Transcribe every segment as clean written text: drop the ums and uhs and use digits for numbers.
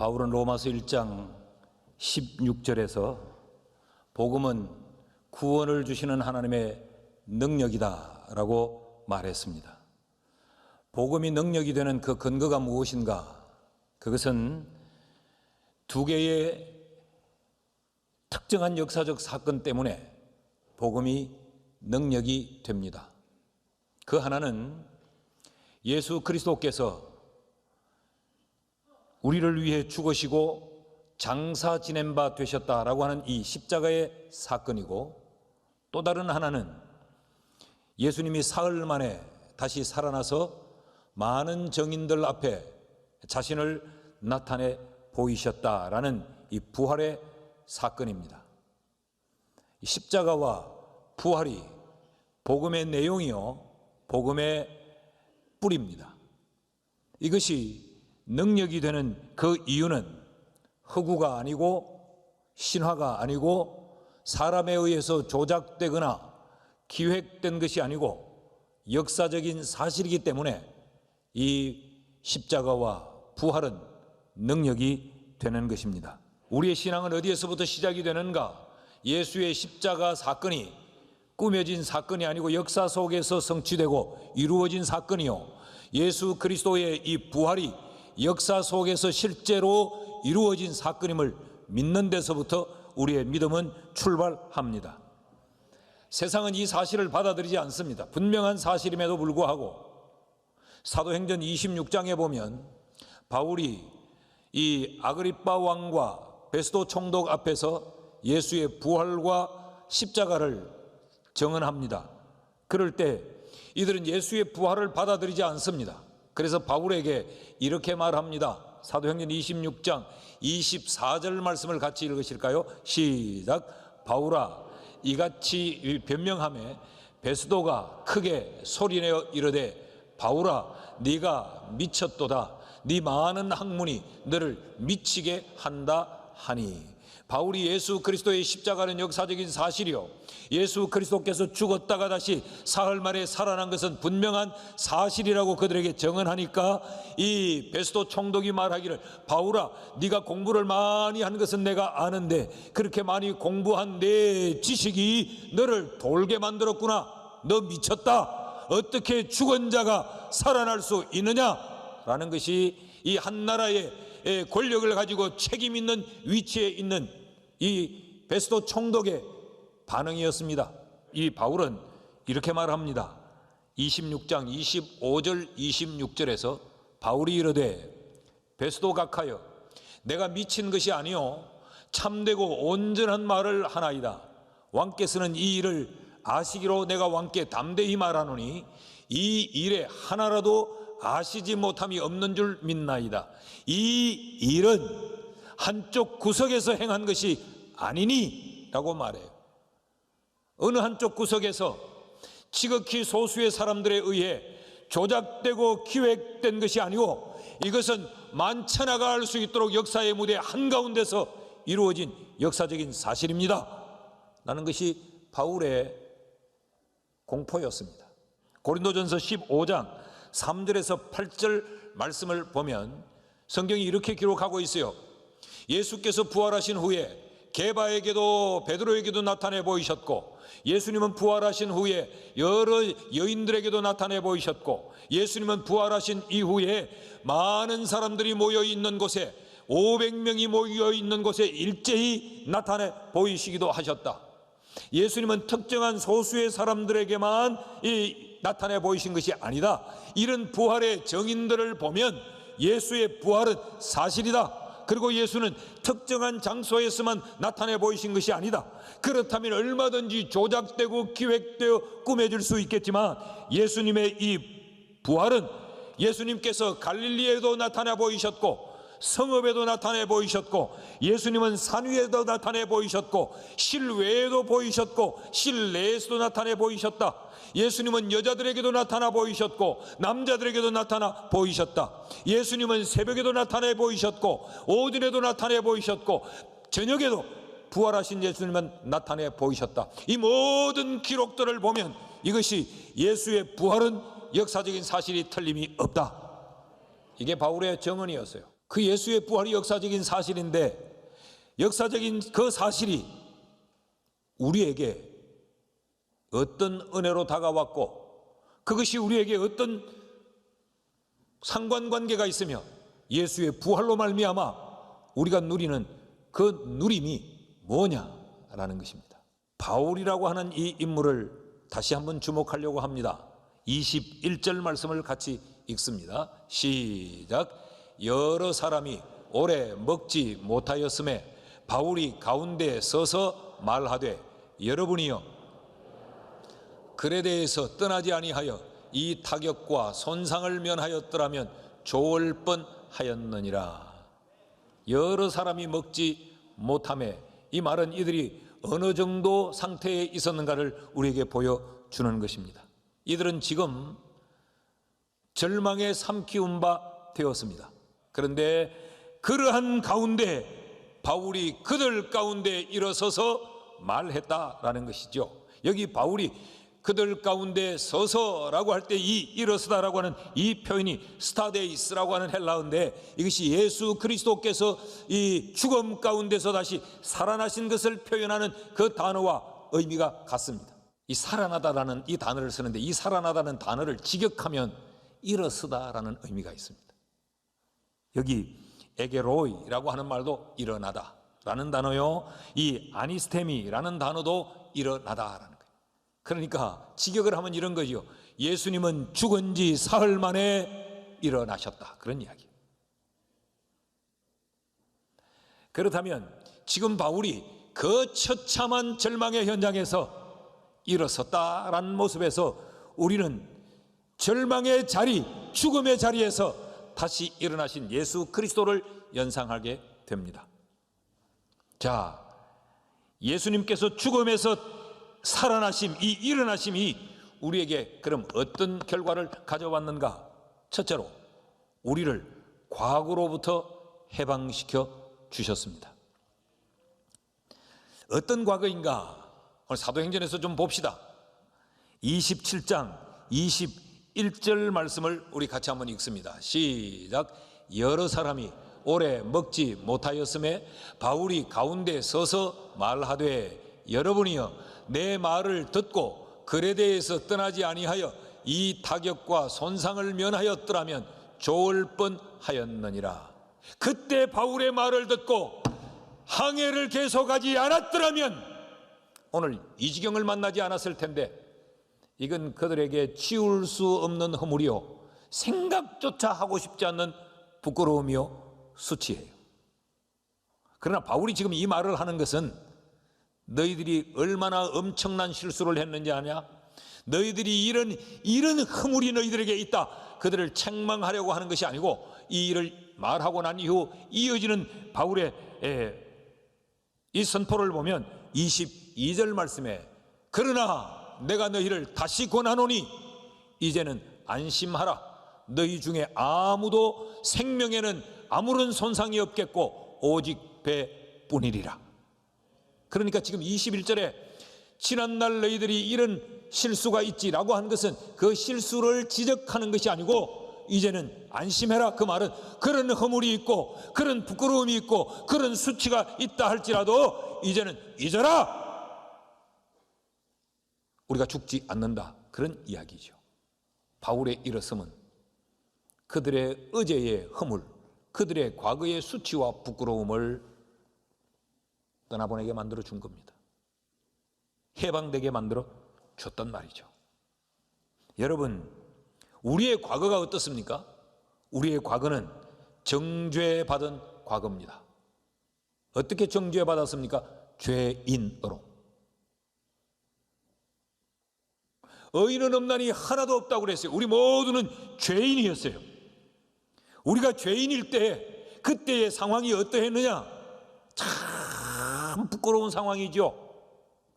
바울은 로마서 1장 16절에서 복음은 구원을 주시는 하나님의 능력이다 라고 말했습니다. 복음이 능력이 되는 그 근거가 무엇인가? 그것은 두 개의 특정한 역사적 사건 때문에 복음이 능력이 됩니다. 그 하나는 예수 그리스도께서 우리를 위해 죽으시고 장사 지낸 바 되셨다라고 하는 이 십자가의 사건이고, 또 다른 하나는 예수님이 사흘 만에 다시 살아나서 많은 정인들 앞에 자신을 나타내 보이셨다라는 이 부활의 사건입니다. 십자가와 부활이 복음의 내용이요, 복음의 뿌리입니다. 이것이 능력이 되는 그 이유는 허구가 아니고 신화가 아니고 사람에 의해서 조작되거나 기획된 것이 아니고 역사적인 사실이기 때문에 이 십자가와 부활은 능력이 되는 것입니다. 우리의 신앙은 어디에서부터 시작이 되는가? 예수의 십자가 사건이 꾸며진 사건이 아니고 역사 속에서 성취되고 이루어진 사건이요, 예수 그리스도의 이 부활이 역사 속에서 실제로 이루어진 사건임을 믿는 데서부터 우리의 믿음은 출발합니다. 세상은 이 사실을 받아들이지 않습니다. 분명한 사실임에도 불구하고 사도행전 26장에 보면 바울이 이 아그리빠 왕과 베스도 총독 앞에서 예수의 부활과 십자가를 증언합니다. 그럴 때 이들은 예수의 부활을 받아들이지 않습니다. 그래서 바울에게 이렇게 말합니다. 사도행전 26장 24절 말씀을 같이 읽으실까요? 시작. 바울아, 이같이 변명하매 베스도가 크게 소리내어 이르되, 바울아, 네가 미쳤도다. 네 많은 학문이 너를 미치게 한다 하니. 바울이 예수 그리스도의 십자가는 역사적인 사실이요, 예수 그리스도께서 죽었다가 다시 사흘 만에 살아난 것은 분명한 사실이라고 그들에게 증언하니까 이 베스도 총독이 말하기를, 바울아, 네가 공부를 많이 한 것은 내가 아는데 그렇게 많이 공부한 내 지식이 너를 돌게 만들었구나. 너 미쳤다. 어떻게 죽은 자가 살아날 수 있느냐? 라는 것이 이 한 나라의 권력을 가지고 책임 있는 위치에 있는 이 베스도 총독의 반응이었습니다. 이 바울은 이렇게 말합니다. 26장 25절 26절에서 바울이 이르되, 베스도 각하여, 내가 미친 것이 아니요 참되고 온전한 말을 하나이다. 왕께서는 이 일을 아시기로 내가 왕께 담대히 말하노니 이 일에 하나라도 아시지 못함이 없는 줄 믿나이다. 이 일은 한쪽 구석에서 행한 것이 아니니 라고 말해요. 어느 한쪽 구석에서 지극히 소수의 사람들에 의해 조작되고 기획된 것이 아니고 이것은 만천하가 알 수 있도록 역사의 무대 한가운데서 이루어진 역사적인 사실입니다 라는 것이 바울의 공포였습니다. 고린도전서 15장 3절에서 8절 말씀을 보면 성경이 이렇게 기록하고 있어요. 예수께서 부활하신 후에 게바에게도 베드로에게도 나타내 보이셨고, 예수님은 부활하신 후에 여러 여인들에게도 나타내 보이셨고, 예수님은 부활하신 이후에 많은 사람들이 모여 있는 곳에 500명이 모여 있는 곳에 일제히 나타내 보이시기도 하셨다. 예수님은 특정한 소수의 사람들에게만 나타내 보이신 것이 아니다. 이런 부활의 정인들을 보면 예수의 부활은 사실이다. 그리고 예수는 특정한 장소에서만 나타내 보이신 것이 아니다. 그렇다면 얼마든지 조작되고 기획되어 꾸며질 수 있겠지만 예수님의 이 부활은 예수님께서 갈릴리에도 나타내 보이셨고 성읍에도 나타내 보이셨고, 예수님은 산 위에도 나타내 보이셨고, 실외에도 보이셨고, 실내에서도 나타내 보이셨다. 예수님은 여자들에게도 나타나 보이셨고 남자들에게도 나타나 보이셨다. 예수님은 새벽에도 나타내 보이셨고 오전에도 나타내 보이셨고 저녁에도 부활하신 예수님은 나타내 보이셨다. 이 모든 기록들을 보면 이것이 예수의 부활은 역사적인 사실이 틀림이 없다. 이게 바울의 증언이었어요. 그 예수의 부활이 역사적인 사실인데, 역사적인 그 사실이 우리에게 어떤 은혜로 다가왔고, 그것이 우리에게 어떤 상관관계가 있으며 예수의 부활로 말미암아 우리가 누리는 그 누림이 뭐냐라는 것입니다. 바울이라고 하는 이 인물을 다시 한번 주목하려고 합니다. 21절 말씀을 같이 읽습니다. 시작. 여러 사람이 오래 먹지 못하였음에 바울이 가운데 서서 말하되, 여러분이여 그레데에서 떠나지 아니하여 이 타격과 손상을 면하였더라면 좋을 뻔하였느니라. 여러 사람이 먹지 못하매, 이 말은 이들이 어느 정도 상태에 있었는가를 우리에게 보여주는 것입니다. 이들은 지금 절망에 삼키운 바 되었습니다. 그런데 그러한 가운데 바울이 그들 가운데 일어서서 말했다라는 것이죠. 여기 바울이 그들 가운데 서서라고 할 때 이 일어서다라고 하는 이 표현이 스타데이스라고 하는 헬라어인데, 이것이 예수 그리스도께서 이 죽음 가운데서 다시 살아나신 것을 표현하는 그 단어와 의미가 같습니다. 이 살아나다라는 이 단어를 쓰는데, 이 살아나다는 단어를 직역하면 일어서다라는 의미가 있습니다. 여기 에게로이라고 하는 말도 일어나다라는 단어요, 이 아니스테미라는 단어도 일어나다라는 거예요. 그러니까 직역을 하면 이런 거죠. 예수님은 죽은 지 사흘 만에 일어나셨다, 그런 이야기예요. 그렇다면 지금 바울이 그 처참한 절망의 현장에서 일어섰다라는 모습에서 우리는 절망의 자리, 죽음의 자리에서 다시 일어나신 예수 그리스도를 연상하게 됩니다. 자, 예수님께서 죽음에서 살아나심, 이 일어나심이 우리에게 그럼 어떤 결과를 가져왔는가? 첫째로 우리를 과거로부터 해방시켜 주셨습니다. 어떤 과거인가? 오늘 사도행전에서 좀 봅시다. 27장 21절 말씀을 우리 같이 한번 읽습니다. 시작. 여러 사람이 오래 먹지 못하였음에 바울이 가운데 서서 말하되, 여러분이여 내 말을 듣고 그레데에서 떠나지 아니하여 이 타격과 손상을 면하였더라면 좋을 뻔하였느니라. 그때 바울의 말을 듣고 항해를 계속하지 않았더라면 오늘 이 지경을 만나지 않았을 텐데, 이건 그들에게 치울 수 없는 허물이요, 생각조차 하고 싶지 않는 부끄러움이요, 수치예요. 그러나 바울이 지금 이 말을 하는 것은 너희들이 얼마나 엄청난 실수를 했는지 아냐? 너희들이 이런 허물이 너희들에게 있다, 그들을 책망하려고 하는 것이 아니고, 이 일을 말하고 난 이후 이어지는 바울의 이 선포를 보면 22절 말씀에, 그러나 내가 너희를 다시 권하노니 이제는 안심하라. 너희 중에 아무도 생명에는 아무런 손상이 없겠고 오직 배뿐이리라. 그러니까 지금 21절에 지난날 너희들이 이런 실수가 있지라고 한 것은 그 실수를 지적하는 것이 아니고, 이제는 안심해라. 그 말은 그런 허물이 있고 그런 부끄러움이 있고 그런 수치가 있다 할지라도 이제는 잊어라. 우리가 죽지 않는다, 그런 이야기죠. 바울의 일어섬은 그들의 어제의 허물, 그들의 과거의 수치와 부끄러움을 떠나보내게 만들어 준 겁니다. 해방되게 만들어 줬단 말이죠. 여러분, 우리의 과거가 어떻습니까? 우리의 과거는 정죄받은 과거입니다. 어떻게 정죄받았습니까? 죄인으로. 의인은 없나니 하나도 없다고 그랬어요. 우리 모두는 죄인이었어요. 우리가 죄인일 때 그때의 상황이 어떠했느냐? 참 부끄러운 상황이죠.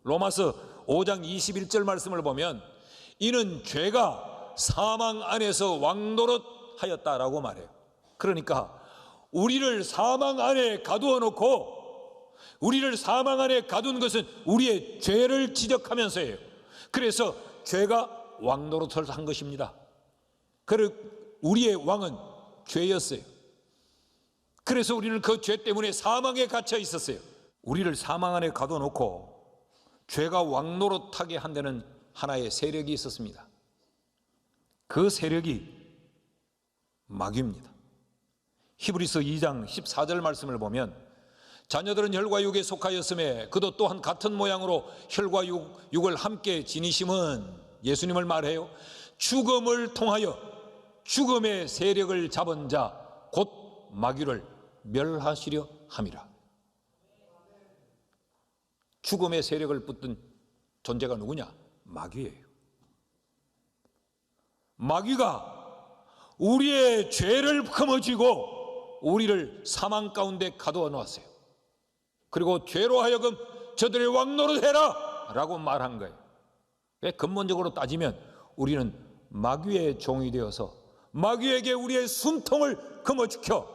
로마서 5장 21절 말씀을 보면, 이는 죄가 사망 안에서 왕노릇하였다라고 말해요. 그러니까 우리를 사망 안에 가두어 놓고, 우리를 사망 안에 가둔 것은 우리의 죄를 지적하면서예요. 그래서 죄가 왕노릇을 한 것입니다. 우리의 왕은 죄였어요. 그래서 우리는 그 죄 때문에 사망에 갇혀 있었어요. 우리를 사망 안에 가둬놓고 죄가 왕노릇하게 한다는 하나의 세력이 있었습니다. 그 세력이 마귀입니다. 히브리서 2장 14절 말씀을 보면 자녀들은 혈과 육에 속하였음에 그도 또한 같은 모양으로 혈과 육을 함께 지니심은, 예수님을 말해요, 죽음을 통하여 죽음의 세력을 잡은 자 곧 마귀를 멸하시려 함이라. 죽음의 세력을 붙든 존재가 누구냐? 마귀예요. 마귀가 우리의 죄를 거머쥐고 우리를 사망 가운데 가두어 놓았어요. 그리고 죄로 하여금 저들의 왕노릇 해라 라고 말한 거예요. 근본적으로 따지면 우리는 마귀의 종이 되어서 마귀에게 우리의 숨통을 거머쥐켜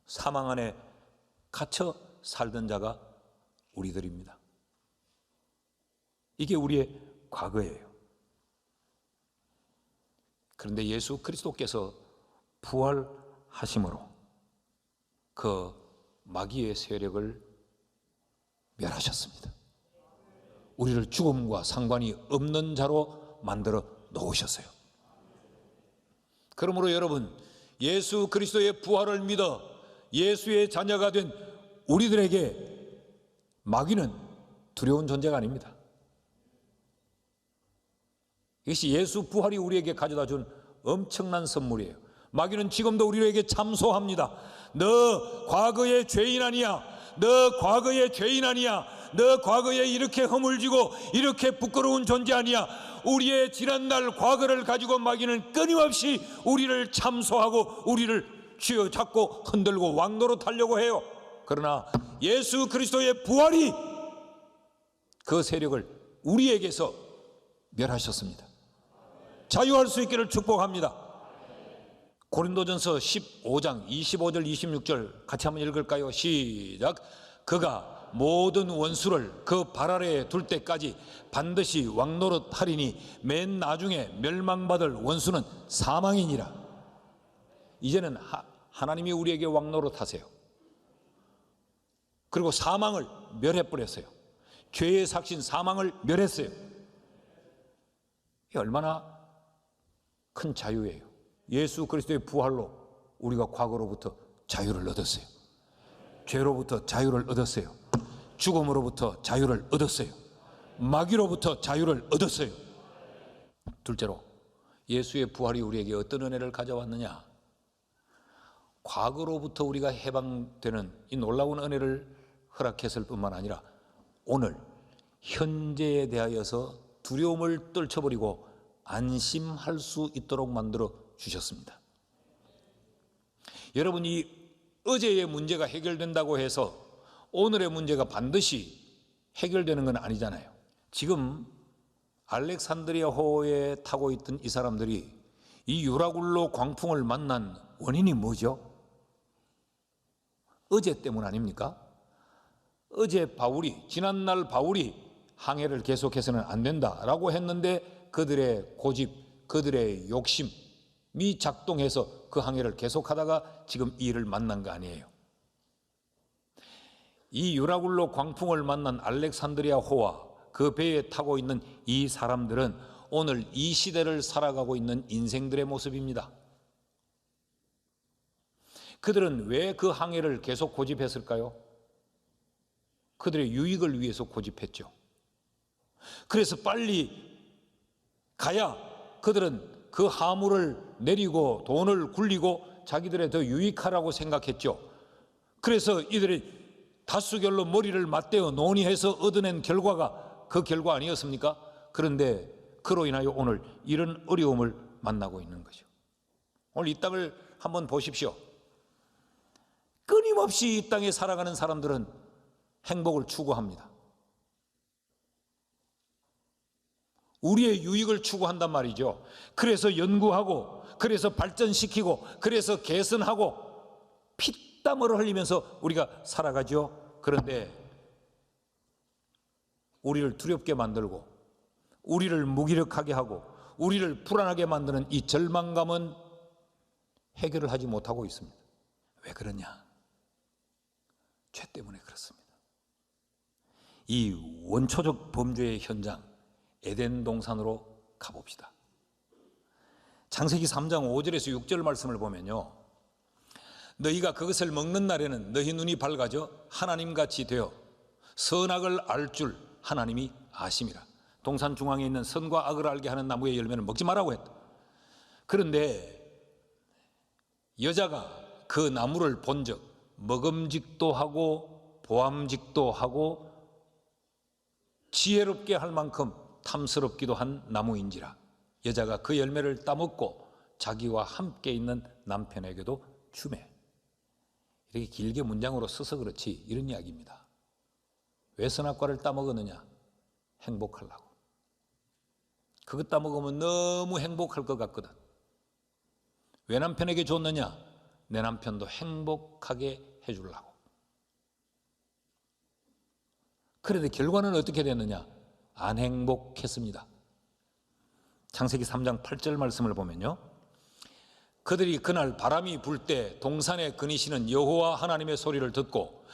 사망 안에 갇혀 살던 자가 우리들입니다. 이게 우리의 과거예요. 그런데 예수 그리스도께서 부활하심으로 그 마귀의 세력을 멸하셨습니다. 우리를 죽음과 상관이 없는 자로 만들어 놓으셨어요. 그러므로 여러분, 예수 그리스도의 부활을 믿어 예수의 자녀가 된 우리들에게 마귀는 두려운 존재가 아닙니다. 이것이 예수 부활이 우리에게 가져다 준 엄청난 선물이에요. 마귀는 지금도 우리에게 참소합니다. 너 과거의 죄인 아니야. 너 과거의 죄인 아니야. 너 과거에 이렇게 허물지고 이렇게 부끄러운 존재 아니야. 우리의 지난날 과거를 가지고 마귀는 끊임없이 우리를 참소하고 우리를 쥐어잡고 흔들고 왕노릇하려고 해요. 그러나 예수 그리스도의 부활이 그 세력을 우리에게서 멸하셨습니다. 자유할 수 있기를 축복합니다. 고린도전서 15장 25절 26절 같이 한번 읽을까요? 시작. 그가 모든 원수를 그 발 아래에 둘 때까지 반드시 왕노릇하리니 맨 나중에 멸망받을 원수는 사망이니라. 이제는 하나님이 우리에게 왕노릇하세요. 그리고 사망을 멸해버렸어요. 죄의 삭신 사망을 멸했어요. 이게 얼마나 큰 자유예요. 예수 그리스도의 부활로 우리가 과거로부터 자유를 얻었어요. 죄로부터 자유를 얻었어요. 죽음으로부터 자유를 얻었어요. 마귀로부터 자유를 얻었어요. 둘째로, 예수의 부활이 우리에게 어떤 은혜를 가져왔느냐? 과거로부터 우리가 해방되는 이 놀라운 은혜를 허락했을 뿐만 아니라 오늘 현재에 대하여서 두려움을 떨쳐버리고 안심할 수 있도록 만들어 주셨습니다. 여러분, 이 어제의 문제가 해결된다고 해서 오늘의 문제가 반드시 해결되는 건 아니잖아요. 지금 알렉산드리아호에 타고 있던 이 사람들이 이 유라굴로 광풍을 만난 원인이 뭐죠? 어제 때문 아닙니까? 어제 바울이, 지난날 바울이 항해를 계속해서는 안 된다라고 했는데 그들의 고집, 그들의 욕심이 작동해서 그 항해를 계속하다가 지금 이 일을 만난 거 아니에요. 이 유라굴로 광풍을 만난 알렉산드리아호와 그 배에 타고 있는 이 사람들은 오늘 이 시대를 살아가고 있는 인생들의 모습입니다. 그들은 왜 그 항해를 계속 고집했을까요? 그들의 유익을 위해서 고집했죠. 그래서 빨리 가야 그들은 그 화물을 내리고 돈을 굴리고 자기들의 더 유익하라고 생각했죠. 그래서 이들이 다수결로 머리를 맞대어 논의해서 얻어낸 결과가 그 결과 아니었습니까? 그런데 그로 인하여 오늘 이런 어려움을 만나고 있는 거죠. 오늘 이 땅을 한번 보십시오. 끊임없이 이 땅에 살아가는 사람들은 행복을 추구합니다. 우리의 유익을 추구한단 말이죠. 그래서 연구하고, 그래서 발전시키고, 그래서 개선하고 피땀을 흘리면서 우리가 살아가죠. 그런데 우리를 두렵게 만들고 우리를 무기력하게 하고 우리를 불안하게 만드는 이 절망감은 해결을 하지 못하고 있습니다. 왜 그러냐? 죄 때문에 그렇습니다. 이 원초적 범죄의 현장 에덴 동산으로 가봅시다. 창세기 3장 5절에서 6절 말씀을 보면요, 너희가 그것을 먹는 날에는 너희 눈이 밝아져 하나님같이 되어 선악을 알 줄 하나님이 아심이라. 동산 중앙에 있는 선과 악을 알게 하는 나무의 열매는 먹지 말라고 했다. 그런데 여자가 그 나무를 본즉 먹음직도 하고 보암직도 하고 지혜롭게 할 만큼 탐스럽기도 한 나무인지라. 여자가 그 열매를 따먹고 자기와 함께 있는 남편에게도 주매. 이렇게 길게 문장으로 써서 그렇지 이런 이야기입니다. 왜 선악과를 따먹었느냐? 행복하려고. 그거 따먹으면 너무 행복할 것 같거든. 왜 남편에게 줬느냐? 내 남편도 행복하게 해주려고. 그런데 결과는 어떻게 됐느냐? 안 행복했습니다. 창세기 3장 8절 말씀을 보면요, 그들이 그날 바람이 불 때 동산에 거니시는 여호와 하나님의 소리를 듣고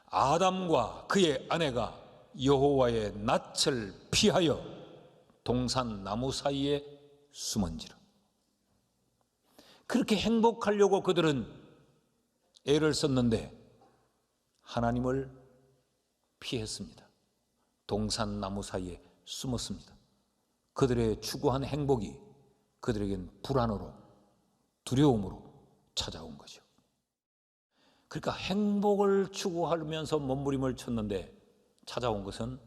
아담과 그의 아내가 여호와의 낯을 피하여 동산 나무 사이에 숨은지라. 그렇게 행복하려고 그들은 애를 썼는데 하나님을 피했습니다. 동산 나무 사이에 숨었습니다. 그들의 추구한 행복이 그들에겐 불안으로 두려움으로 찾아온 거죠. 그러니까 행복을 추구하면서 몸부림을 쳤는데 찾아온 것은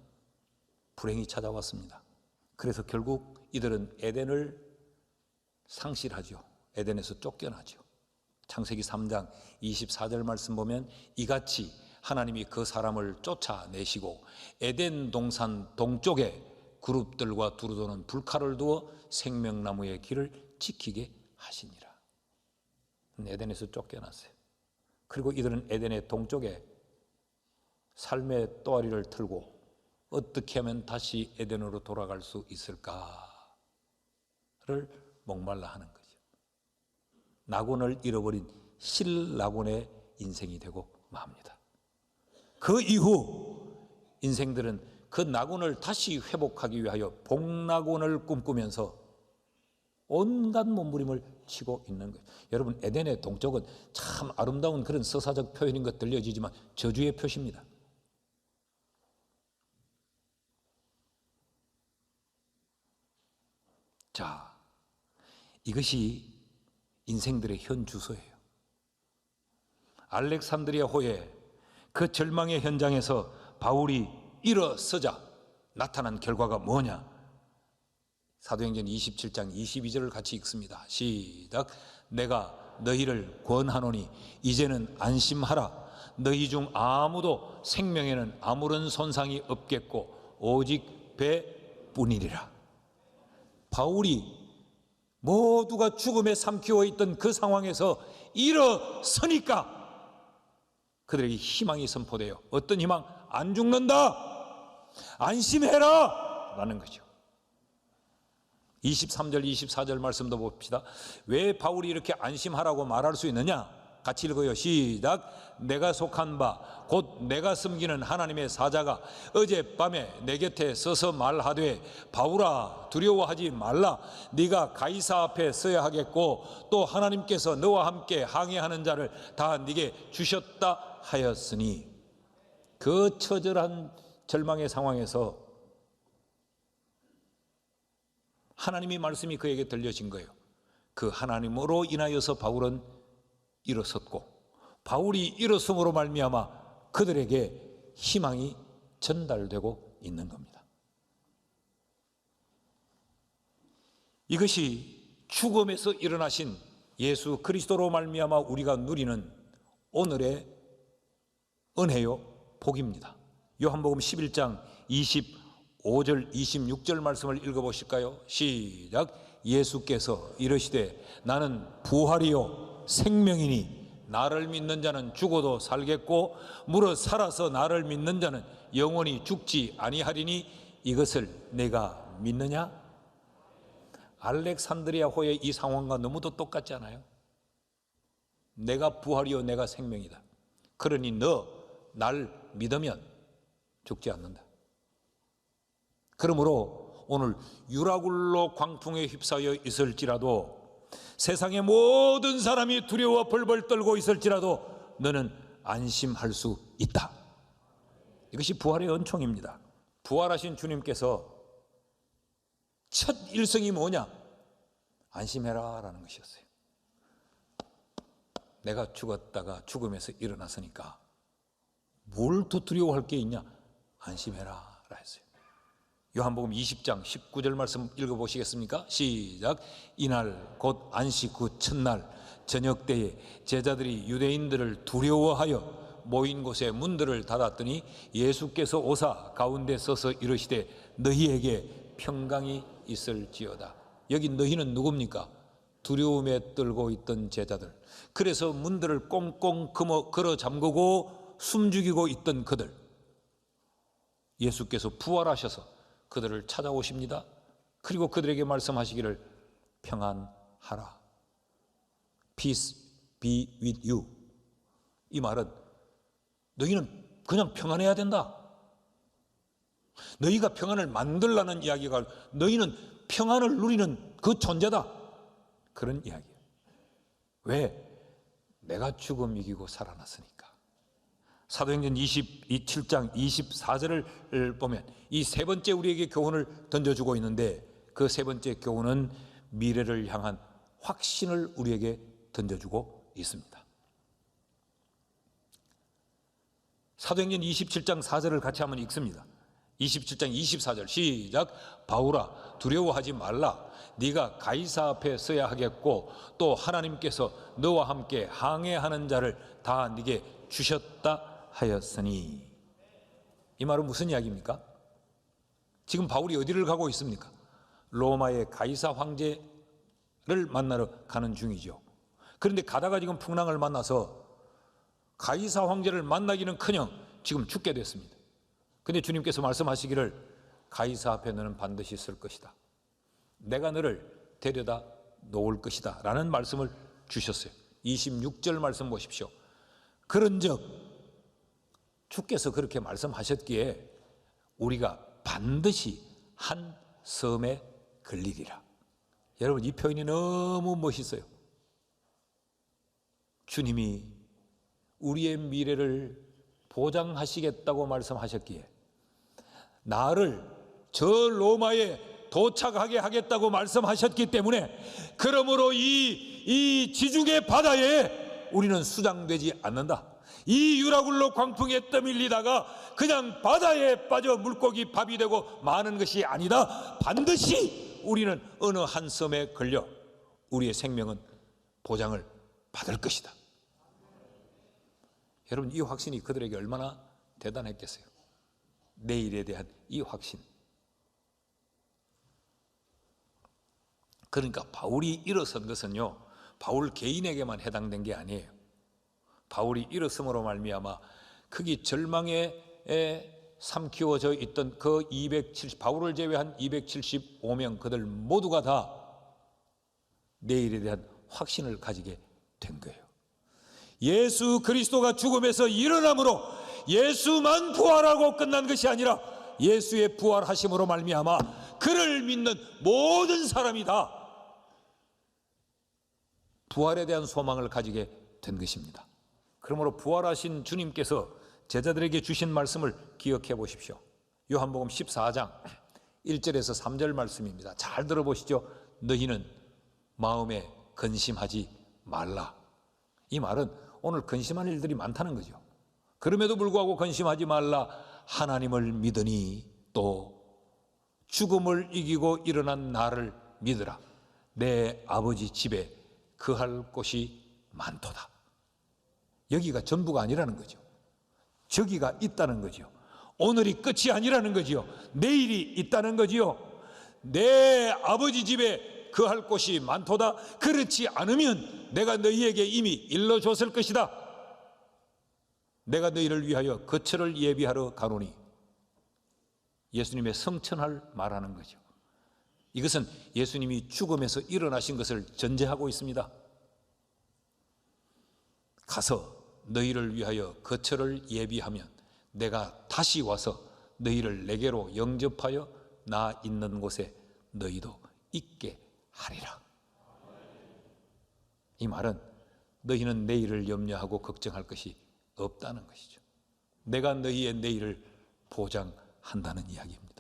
불행이 찾아왔습니다. 그래서 결국 이들은 에덴을 상실하죠. 에덴에서 쫓겨나죠. 창세기 3장 24절 말씀 보면 이같이 하나님이 그 사람을 쫓아내시고 에덴 동산 동쪽에 그룹들과 두루도는 불칼을 두어 생명나무의 길을 지키게 하시니라. 에덴에서 쫓겨났어요. 그리고 이들은 에덴의 동쪽에 삶의 또아리를 틀고 어떻게 하면 다시 에덴으로 돌아갈 수 있을까를 목말라 하는 거죠. 낙원을 잃어버린 실낙원의 인생이 되고 맙니다. 그 이후 인생들은 그 낙원을 다시 회복하기 위하여 복낙원을 꿈꾸면서 온갖 몸부림을 치고 있는 거예요. 여러분, 에덴의 동쪽은 참 아름다운 그런 서사적 표현인 것 들려지지만 저주의 표시입니다. 자, 이것이 인생들의 현 주소예요. 알렉산드리아 호에 그 절망의 현장에서 바울이 일어서자 나타난 결과가 뭐냐? 사도행전 27장 22절을 같이 읽습니다. 시작. 내가 너희를 권하노니 이제는 안심하라. 너희 중 아무도 생명에는 아무런 손상이 없겠고 오직 배뿐이리라. 바울이 모두가 죽음에 삼키어 있던 그 상황에서 일어서니까 그들에게 희망이 선포돼요. 어떤 희망? 안 죽는다, 안심해라 라는 거죠. 23절 24절 말씀도 봅시다. 왜 바울이 이렇게 안심하라고 말할 수 있느냐? 같이 읽어요. 시작. 내가 속한 바 곧 내가 섬기는 하나님의 사자가 어젯밤에 내 곁에 서서 말하되 바울아 두려워하지 말라. 네가 가이사 앞에 서야 하겠고 또 하나님께서 너와 함께 항해하는 자를 다 네게 주셨다 하였으니. 그 처절한 절망의 상황에서 하나님의 말씀이 그에게 들려진 거예요. 그 하나님으로 인하여서 바울은 일어섰고 바울이 일어섬으로 말미암아 그들에게 희망이 전달되고 있는 겁니다. 이것이 죽음에서 일어나신 예수 그리스도로 말미암아 우리가 누리는 오늘의 은혜요 복입니다. 요한복음 11장 25절 26절 말씀을 읽어보실까요? 시작. 예수께서 이르시되 나는 부활이요 생명이니 나를 믿는 자는 죽어도 살겠고 무릇 살아서 나를 믿는 자는 영원히 죽지 아니하리니 이것을 내가 믿느냐? 알렉산드리아 호의 이 상황과 너무도 똑같지 않아요? 내가 부활이요 내가 생명이다. 그러니 너 날 믿으면 죽지 않는다. 그러므로 오늘 유라굴로 광풍에 휩싸여 있을지라도, 세상의 모든 사람이 두려워 벌벌 떨고 있을지라도 너는 안심할 수 있다. 이것이 부활의 은총입니다. 부활하신 주님께서 첫 일성이 뭐냐? 안심해라 라는 것이었어요. 내가 죽었다가 죽음에서 일어났으니까 뭘 더 두려워할 게 있냐? 안심해라 라 했어요. 요한복음 20장 19절 말씀 읽어보시겠습니까? 시작. 이날 곧 안식 후 첫날 저녁 때에 제자들이 유대인들을 두려워하여 모인 곳에 문들을 닫았더니 예수께서 오사 가운데 서서 이르시되 너희에게 평강이 있을지어다. 여기 너희는 누굽니까? 두려움에 떨고 있던 제자들. 그래서 문들을 꽁꽁 걸어 잠그고 숨죽이고 있던 그들, 예수께서 부활하셔서 그들을 찾아오십니다. 그리고 그들에게 말씀하시기를 평안하라. Peace be with you. 이 말은 너희는 그냥 평안해야 된다. 너희가 평안을 만들라는 이야기가, 너희는 평안을 누리는 그 존재다. 그런 이야기예요. 왜? 내가 죽음 이기고 살아났으니까. 사도행전 27장 24절을 보면 이 세 번째 우리에게 교훈을 던져주고 있는데, 그 세 번째 교훈은 미래를 향한 확신을 우리에게 던져주고 있습니다. 사도행전 27장 4절을 같이 한번 읽습니다. 27장 24절 시작. 바울아 두려워하지 말라. 네가 가이사 앞에 서야 하겠고 또 하나님께서 너와 함께 항해하는 자를 다 네게 주셨다 하였으니. 이 말은 무슨 이야기입니까? 지금 바울이 어디를 가고 있습니까? 로마의 가이사 황제를 만나러 가는 중이죠. 그런데 가다가 지금 풍랑을 만나서 가이사 황제를 만나기는커녕 지금 죽게 됐습니다. 그런데 주님께서 말씀하시기를 가이사 앞에 너는 반드시 설 것이다. 내가 너를 데려다 놓을 것이다 라는 말씀을 주셨어요. 26절 말씀 보십시오. 그런즉 주께서 그렇게 말씀하셨기에 우리가 반드시 한 섬에 걸리리라. 여러분, 이 표현이 너무 멋있어요. 주님이 우리의 미래를 보장하시겠다고 말씀하셨기에 나를 저 로마에 도착하게 하겠다고 말씀하셨기 때문에, 그러므로 이 지중해 바다에 우리는 수장되지 않는다. 이 유라굴로 광풍에 떠밀리다가 그냥 바다에 빠져 물고기 밥이 되고 마는 것이 아니다. 반드시 우리는 어느 한 섬에 걸려 우리의 생명은 보장을 받을 것이다. 여러분, 이 확신이 그들에게 얼마나 대단했겠어요. 내일에 대한 이 확신. 그러니까 바울이 일어선 것은요, 바울 개인에게만 해당된 게 아니에요. 바울이 일어섬으로 말미암아 거기 절망에 삼키워져 있던 그 바울을 제외한 275명 그들 모두가 다 내일에 대한 확신을 가지게 된 거예요. 예수 그리스도가 죽음에서 일어남으로 예수만 부활하고 끝난 것이 아니라 예수의 부활하심으로 말미암아 그를 믿는 모든 사람이 다 부활에 대한 소망을 가지게 된 것입니다. 그러므로 부활하신 주님께서 제자들에게 주신 말씀을 기억해 보십시오. 요한복음 14장 1절에서 3절 말씀입니다. 잘 들어보시죠. 너희는 마음에 근심하지 말라. 이 말은 오늘 근심할 일들이 많다는 거죠. 그럼에도 불구하고 근심하지 말라. 하나님을 믿으니 또 죽음을 이기고 일어난 나를 믿으라. 내 아버지 집에 거할 곳이 많도다. 여기가 전부가 아니라는 거죠. 저기가 있다는 거죠. 오늘이 끝이 아니라는 거지요. 내일이 있다는 거지요. 내 아버지 집에 거할 곳이 많도다. 그렇지 않으면 내가 너희에게 이미 일러줬을 것이다. 내가 너희를 위하여 거처를 예비하러 가노니. 예수님의 성천할 말하는 거죠. 이것은 예수님이 죽음에서 일어나신 것을 전제하고 있습니다. 가서 너희를 위하여 거처를 예비하면 내가 다시 와서 너희를 내게로 영접하여 나 있는 곳에 너희도 있게 하리라. 이 말은 너희는 내일을 염려하고 걱정할 것이 없다는 것이죠. 내가 너희의 내일을 보장한다는 이야기입니다.